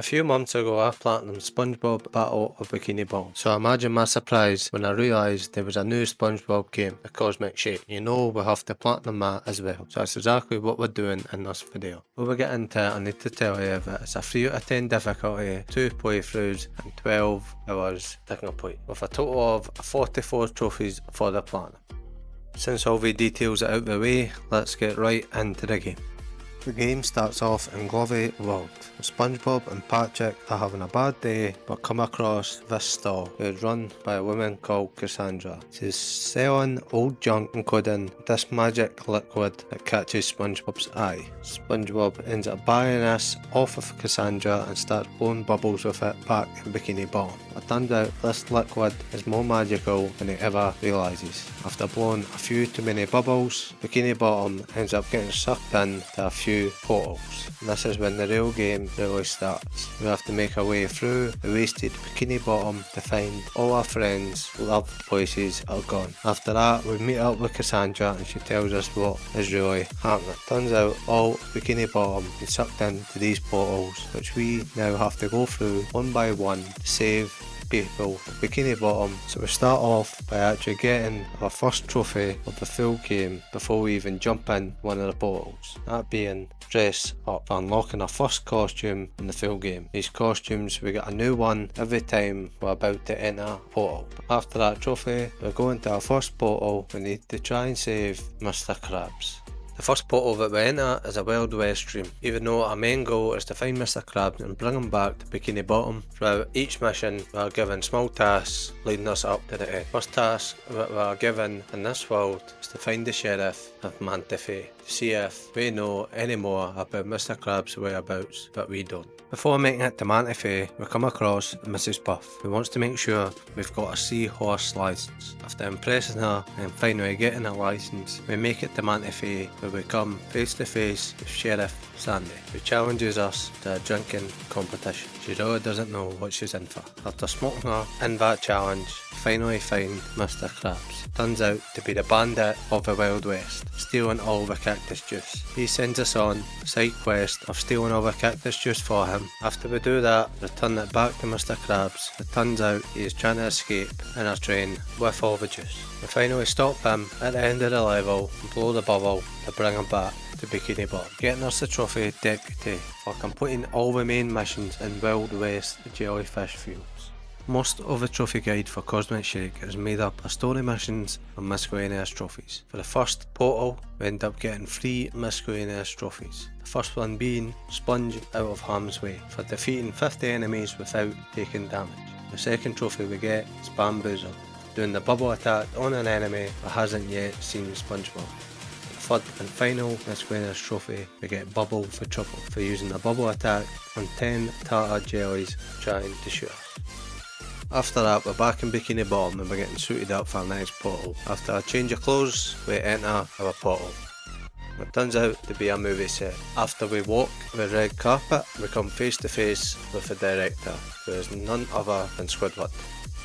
A few months ago I platinumed SpongeBob Battle of Bikini Bottom, so imagine my surprise when I realised there was a new SpongeBob game, the Cosmic Shake. You know we have to platinum that as well, so that's exactly what we're doing in this video. Before we get into it, I need to tell you that it's a 3 out of 10 difficulty, 2 playthroughs and 12 hours Tickle Point, with a total of 44 trophies for the platinum. Since all the details are out the way, let's get right into the game. The game starts off in Glovey World. SpongeBob and Patrick are having a bad day but come across this stall. It's run by a woman called Cassandra. She's selling old junk including this magic liquid that catches SpongeBob's eye. SpongeBob ends up buying this off of Cassandra and starts blowing bubbles with it back in Bikini Bottom. It turns out this liquid is more magical than he ever realises. After blowing a few too many bubbles, Bikini Bottom ends up getting sucked in to a few portals. And this is when the real game really starts. We have to make our way through the wasted Bikini Bottom to find all our friends' loved places are gone. After that, we meet up with Cassandra and she tells us what is really happening. Turns out all Bikini Bottom is sucked into these portals, which we now have to go through one by one to save people at Bikini Bottom. So we start off by actually getting our first trophy of the full game before we even jump in one of the portals, that being dress up for unlocking our first costume in the full game. These costumes, we get a new one every time we're about to enter a portal. After that trophy, we're going to our first portal. We need to try and save Mr. Krabs. The first portal that we enter is a Wild West dream, even though our main goal is to find Mr. Krabs and bring him back to Bikini Bottom. Throughout each mission we are given small tasks leading us up to the end. First task that we are given in this world is to find the sheriff of Mantife, to see if we know any more about Mr. Krabs' whereabouts that we don't. Before making it to Mantife, we come across Mrs. Puff, who wants to make sure we've got a seahorse licence. After impressing her and finally getting a licence, we make it to Mantife, where we come face to face with Sheriff Sandy, who challenges us to a drinking competition. She really doesn't know what she's in for. After smoking her in that challenge, we finally find Mr. Krabs. Turns out to be the bandit of the Wild West, stealing all the cactus juice. He sends us on a side quest of stealing all the cactus juice for him. After we do that, return it back to Mr. Krabs. It turns out he is trying to escape in a train with all the juice. We finally stop him at the end of the level and blow the bubble to bring him back to Bikini Bottom, getting us the trophy Deputy for completing all the main missions in Wild West Jellyfish Fields. Most of the trophy guide for Cosmic Shake is made up of story missions and miscellaneous trophies. For the first portal, we end up getting 3 miscellaneous trophies. The first one being Sponge out of harm's way for defeating 50 enemies without taking damage. The second trophy we get is Bamboozled, doing the bubble attack on an enemy that hasn't yet seen SpongeBob. The third and final miscellaneous trophy, we get Bubble for Trouble for using the bubble attack on 10 tartar jellies trying to shoot us. After that, we're back in Bikini Bottom and we're getting suited up for our next portal. After a change of clothes, we enter our portal. It turns out to be a movie set. After we walk the red carpet, we come face to face with the director, who is none other than Squidward.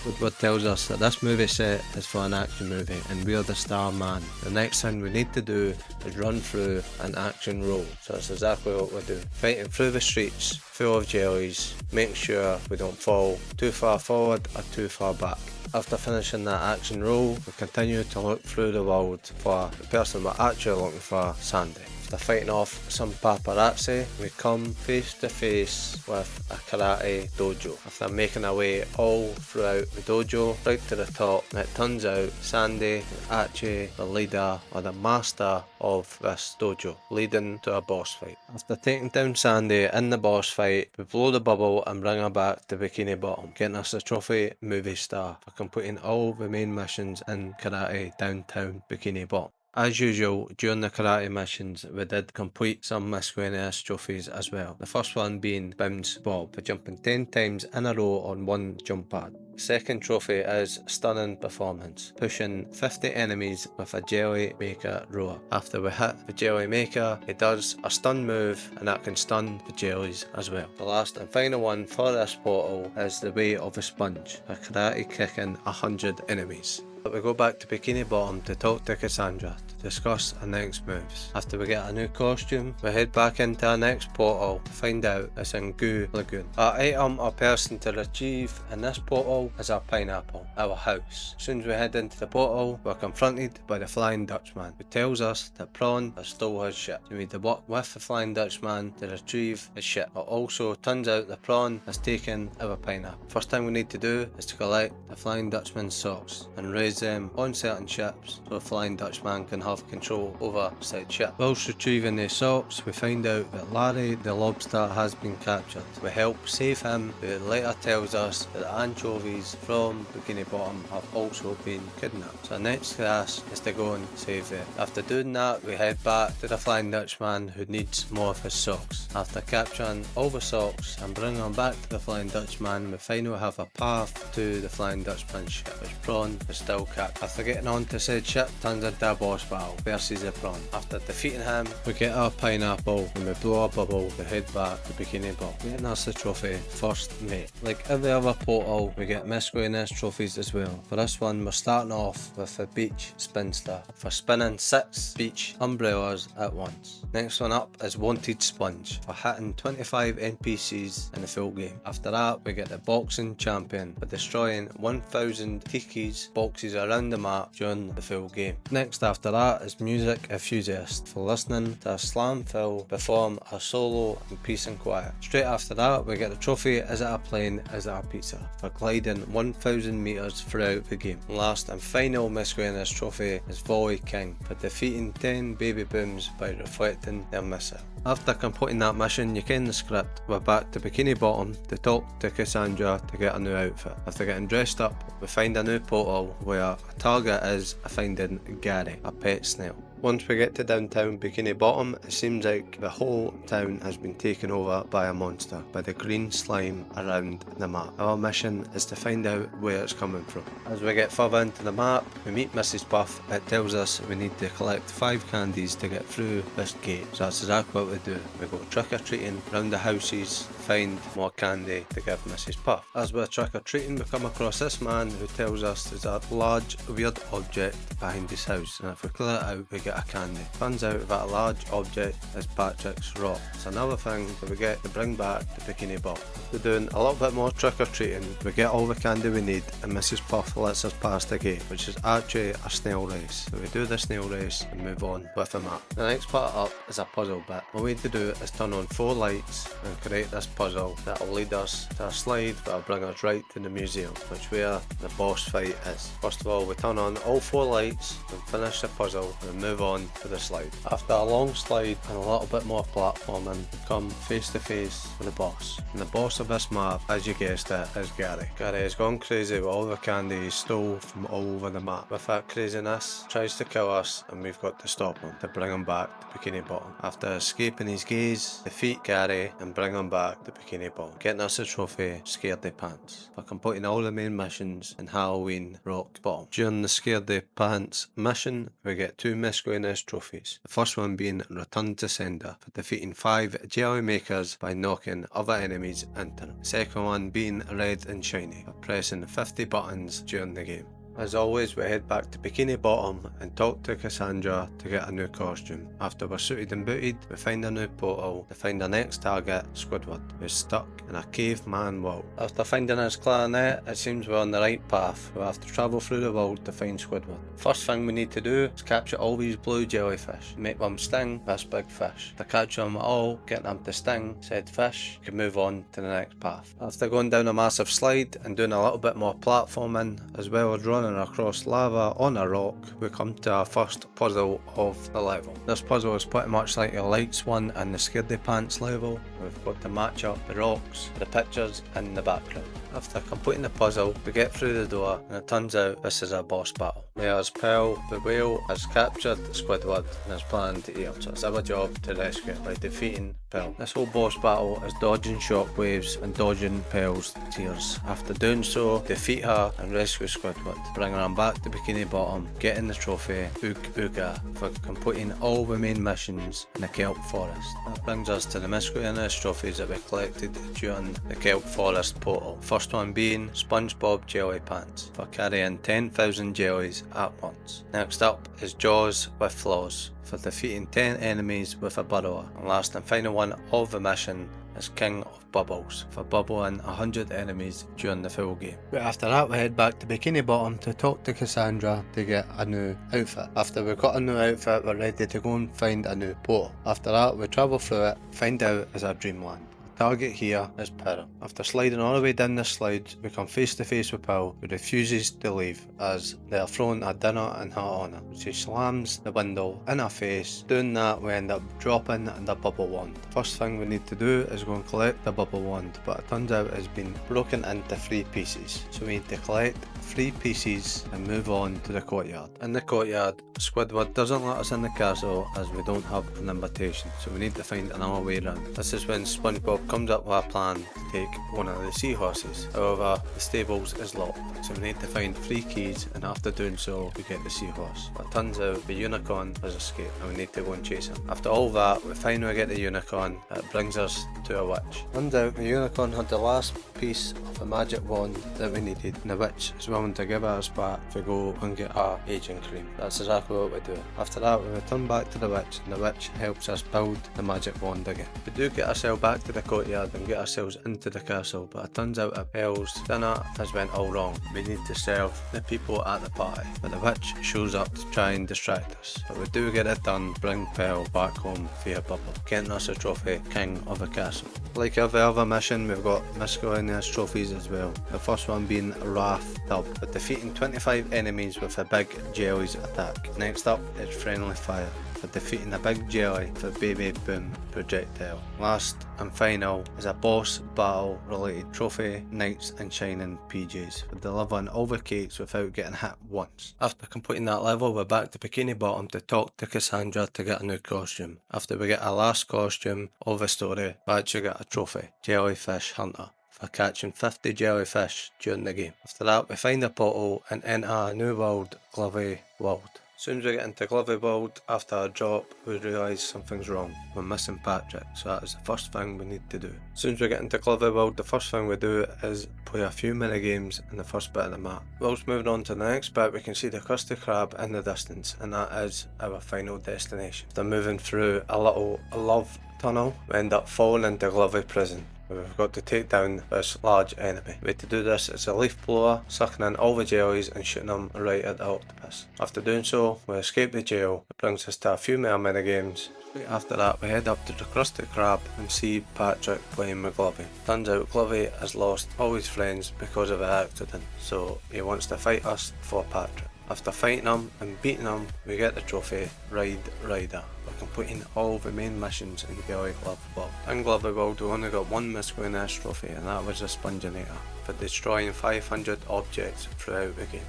Squidward tells us that this movie set is for an action movie and we're the star man. The next thing we need to do is run through an action role, so that's exactly what we do. Fighting through the streets full of jellies, making sure we don't fall too far forward or too far back. After finishing that action role, we continue to look through the world for the person we're actually looking for, Sandy. After fighting off some paparazzi, we come face to face with a karate dojo. After making our way all throughout the dojo, right to the top, it turns out Sandy is actually the leader or the master of this dojo, leading to a boss fight. After taking down Sandy in the boss fight, we blow the bubble and bring her back to Bikini Bottom, getting us the trophy Movie Star for completing all the main missions in Karate Downtown Bikini Bottom. As usual, during the karate missions, we did complete some miscellaneous trophies as well. The first one being Bounce Bob for jumping 10 times in a row on one jump pad. The second trophy is Stunning Performance, pushing 50 enemies with a Jelly Maker roller. After we hit the Jelly Maker, he does a stun move and that can stun the jellies as well. The last and final one for this portal is the Way of a Sponge, for karate kicking 100 enemies. But we go back to Bikini Bottom to talk to Cassandra to discuss our next moves. After we get a new costume, we head back into our next portal to find out it's in Goo Lagoon. Our item or person to retrieve in this portal is our pineapple, our house. As soon as we head into the portal, we're confronted by the Flying Dutchman, who tells us that Prawn has stole his ship. So we need to work with the Flying Dutchman to retrieve his ship. But also turns out the Prawn has taken our pineapple. First thing we need to do is to collect the Flying Dutchman's socks and raise them on certain ships so the Flying Dutchman can have control over said ship. Whilst retrieving these socks, we find out that Larry the lobster has been captured. We help save him, who later tells us that the anchovies from Bikini Bottom have also been kidnapped. So our next task is to go and save them. After doing that, we head back to the Flying Dutchman, who needs more of his socks. After capturing all the socks and bringing them back to the Flying Dutchman, we finally have a path to the Flying Dutchman's ship, which Prawn is still captured. After getting onto said ship, turns into a boss battle versus the Prawn. After defeating him, we get our pineapple and we blow a bubble to head back to Bikini Bottom, getting us the trophy First Mate. Like every other portal, we get miscellaneous trophies as well. For this one, we're starting off with the Beach Spinster for spinning 6 beach umbrellas at once. Next one up is Wanted Sponge for hitting 25 NPCs in the full game. After that, we get the Boxing Champion for destroying 1000 Tiki's boxes around the map during the full game. Next after that is Music Enthusiast for listening to a slam fill perform a solo in peace and quiet. Straight after that, we get the trophy Is It a Plane, Is It a Pizza for gliding 1000 meters throughout the game. Last and final miscellaneous trophy is Volley King for defeating 10 baby booms by reflecting their missile. After completing that mission, you ken the script. We're back to Bikini Bottom to talk to Cassandra to get a new outfit. After getting dressed up, we find a new portal where our target is finding Gary, a pet snail. Once we get to downtown Bikini Bottom, it seems like the whole town has been taken over by a monster, by the green slime around the map. Our mission is to find out where it's coming from. As we get further into the map, we meet Mrs. Puff. It tells us we need to collect 5 candies to get through this gate. So that's exactly what we do. We go trick-or-treating around the houses, find more candy to give Mrs. Puff. As we're trick-or-treating, we come across this man who tells us there's a large weird object behind his house, and if we clear it out, we get a candy. Turns out that a large object is Patrick's rock. It's another thing that we get to bring back to Bikini Bottom. We're doing a little bit more trick-or-treating. We get all the candy we need, and Mrs. Puff lets us pass the gate, which is actually a snail race. So we do the snail race and move on with the map. The next part up is a puzzle bit. What we need to do is turn on 4 lights and create this puzzle that will lead us to a slide that will bring us right to the museum, which where the boss fight is. First of all, we turn on all 4 lights and finish the puzzle and move on to the slide. After a long slide and a little bit more platforming, we come face to face with the boss. And the boss of this map, as you guessed it, is Gary. Gary has gone crazy with all the candy he stole from all over the map. With that craziness, tries to kill us, and we've got to stop him to bring him back to Bikini Bottom. After escaping his gaze, defeat Gary and bring him back to Bikini Bottom, getting us a trophy Scaredy Pants for completing all the main missions in Halloween Rock Bottom. During the Scaredy Pants mission, we get 2 miscellaneous trophies. The first one being Return to Sender for defeating 5 jelly makers by knocking other enemies into them. The second one being Red and Shiny for pressing 50 buttons during the game. As always, we head back to Bikini Bottom and talk to Cassandra to get a new costume. After we're suited and booted, we find a new portal to find our next target, Squidward, who's stuck in a caveman world. After finding his clarinet, it seems we're on the right path. We have to travel through the world to find Squidward. First thing we need to do is capture all these blue jellyfish, make them sting this big fish. To capture them all, get them to sting said fish, you can move on to the next path. After going down a massive slide and doing a little bit more platforming, as well as running across lava on a rock, we come to our first puzzle of the level. This puzzle is pretty much like your lights one and the Scaredy Pants level. We've got to match up the rocks, the pictures in the background. After completing the puzzle, we get through the door and it turns out this is a boss battle. Whereas Pearl, the whale, has captured Squidward and is planning to eat him, so it's our job to rescue it by defeating Pearl. This whole boss battle is dodging shockwaves and dodging Pearl's tears. After doing so, defeat her and rescue Squidward, bringing her back to Bikini Bottom, getting the trophy Oog Ooga for completing all the main missions in the Kelp Forest. That brings us to the miscellaneous trophies that we collected during the Kelp Forest portal. First one being SpongeBob Jelly Pants for carrying 10,000 jellies at once. Next up is Jaws with Flaws for defeating 10 enemies with a burrower. And last and final one of the mission is King of Bubbles for bubbling 100 enemies during the full game. But after that we head back to Bikini Bottom to talk to Cassandra to get a new outfit. After we've got a new outfit, we're ready to go and find a new portal. After that we travel through it, find out it's our dreamland. Target here is Pearl. After sliding all the way down this slide, we come face to face with Pearl, who refuses to leave as they are throwing a dinner and hat on her. She slams the window in her face. Doing that, we end up dropping the bubble wand. First thing we need to do is go and collect the bubble wand, but it turns out it's been broken into 3 pieces. So we need to collect 3 pieces and move on to the courtyard. In the courtyard, Squidward doesn't let us in the castle as we don't have an invitation, so we need to find another way around. This is when SpongeBob comes up with a plan to take one of the seahorses. However, the stables is locked, so we need to find 3 keys, and after doing so, we get the seahorse. But it turns out the unicorn has escaped and we need to go and chase him. After all that, we finally get the unicorn. It brings us to a witch. Turns out the unicorn had the last piece of a magic wand that we needed, and the witch is willing to give it us back to go and get our aging cream. That's exactly what we do. After that, we return back to the witch, and the witch helps us build the magic wand again. We do get ourselves back to the courtyard and get ourselves into the castle, but it turns out that Pearl's dinner has went all wrong. We need to serve the people at the party, but the witch shows up to try and distract us. But we do get it done, bring Pearl back home via bubble, getting us a trophy, King of the Castle. Like every other mission, we've got miscellaneous trophies as well. The first one being Wrath Tub, for defeating 25 enemies with a big jellies attack. Next up is Friendly Fire, for defeating a big jelly for Baby Boom projectile. Last and final is a boss battle related trophy, Knights and Shining PJs, for delivering all the cakes without getting hit once. After completing that level, we're back to Bikini Bottom to talk to Cassandra to get a new costume. After we get our last costume of the story, we actually get a trophy, Jellyfish Hunter, for catching 50 jellyfish during the game. After that, we find a portal and enter a new world, Glovey World. As soon as we get into Glovey World, after a drop, we realise something's wrong. We're missing Patrick, so that is the first thing we need to do. As soon as we get into Glovey World, the first thing we do is play a few mini games in the first bit of the map. Whilst moving on to the next bit, we can see the Krusty Krab in the distance, and that is our final destination. After moving through a little love tunnel, we end up falling into Glovey Prison. We've got to take down this large enemy. The way to do this is a leaf blower, sucking in all the jellies and shooting them right at the octopus. After doing so, we escape the jail. It brings us to a few more mini games. Right after that, we head up to the Krusty Krab and see Patrick playing with Glovey. Turns out Glovey has lost all his friends because of an accident, so he wants to fight us for Patrick. After fighting him and beating him, we get the trophy, Ride Rider, for completing all the main missions in Glovey World. In Glovey World, we only got one miscellaneous trophy, and that was the Sponginator, for destroying 500 objects throughout the game.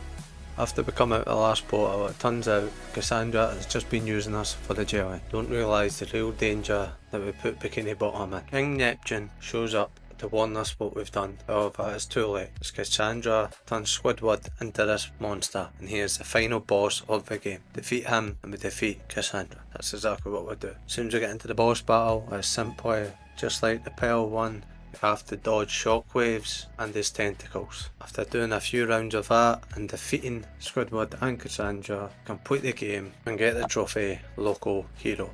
After we come out of the last portal, it turns out Cassandra has just been using us for the jelly. Don't realise the real danger that we put Bikini Bottom in. King Neptune shows up to warn us what we've done. However, it's too late, as Cassandra turns Squidward into this monster, and he is the final boss of the game. Defeat him and we defeat Cassandra. That's exactly what we do. As soon as we get into the boss battle, it's simply just like the Pearl one. We have to dodge shockwaves and his tentacles. After doing a few rounds of that and defeating Squidward and Cassandra, complete the game and get the trophy, Local Hero.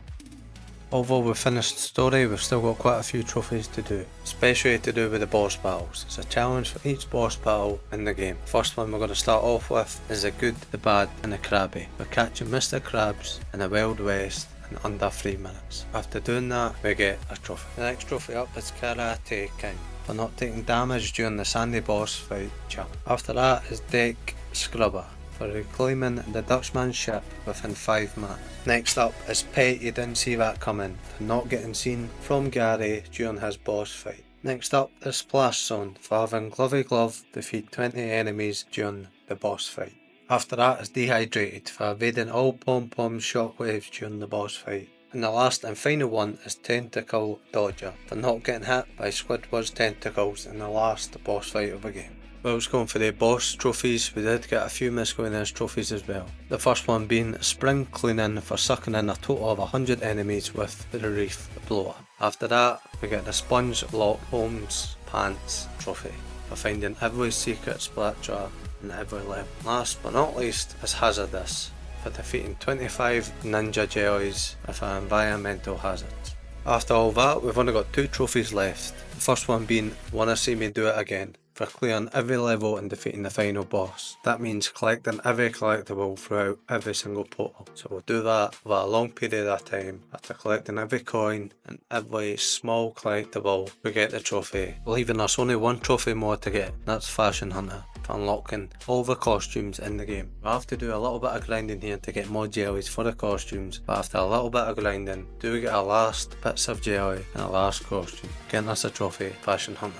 Although we've finished the story, we've still got quite a few trophies to do, especially to do with the boss battles. It's a challenge for each boss battle in the game. First one we're going to start off with is the Good, the Bad and the Krabby. We're catching Mr. Krabs in the Wild West in under 3 minutes. After doing that, we get a trophy. The next trophy up is Karate King, for not taking damage during the Sandy boss fight champ. After that is Deck Scrubber, for reclaiming the Dutchman's ship within 5 minutes. Next up is Pet You Didn't See That Coming, for not getting seen from Gary during his boss fight. Next up is Splash Zone, for having Glovey Glove defeat 20 enemies during the boss fight. After that is Dehydrated, for evading all Pom Pom shockwaves during the boss fight. And the last and final one is Tentacle Dodger, for not getting hit by Squidward's tentacles in the last boss fight of the game. Whilst going for the boss trophies, we did get a few miscellaneous trophies as well. The first one being Spring Cleaning for sucking in a total of 100 enemies with the Reef Blower. After that, we get the Sponge Lock Holmes Pants trophy for finding every secret splat jar in every level. Last but not least is Hazardous, for defeating 25 ninja jellies with an environmental hazards. After all that, we've only got 2 trophies left. The first one being Wanna See Me Do It Again, for clearing every level and defeating the final boss. That means collecting every collectible throughout every single portal. So we'll do that over a long period of time. After collecting every coin and every small collectible, we get the trophy, leaving us only one trophy more to get. That's Fashion Hunter, for unlocking all the costumes in the game. We have to do a little bit of grinding here to get more jellies for the costumes, but after a little bit of grinding, do we get our last bits of jelly and a last costume, getting us a trophy, Fashion Hunter.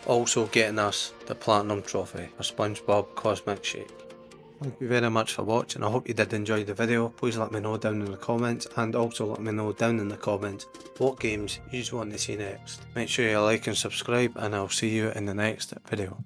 Also getting us the Platinum Trophy for SpongeBob Cosmic Shake. Thank you very much for watching. I hope you did enjoy the video. Please let me know down in the comments, and also let me know down in the comments what games you want to see next. Make sure you like and subscribe, and I'll see you in the next video.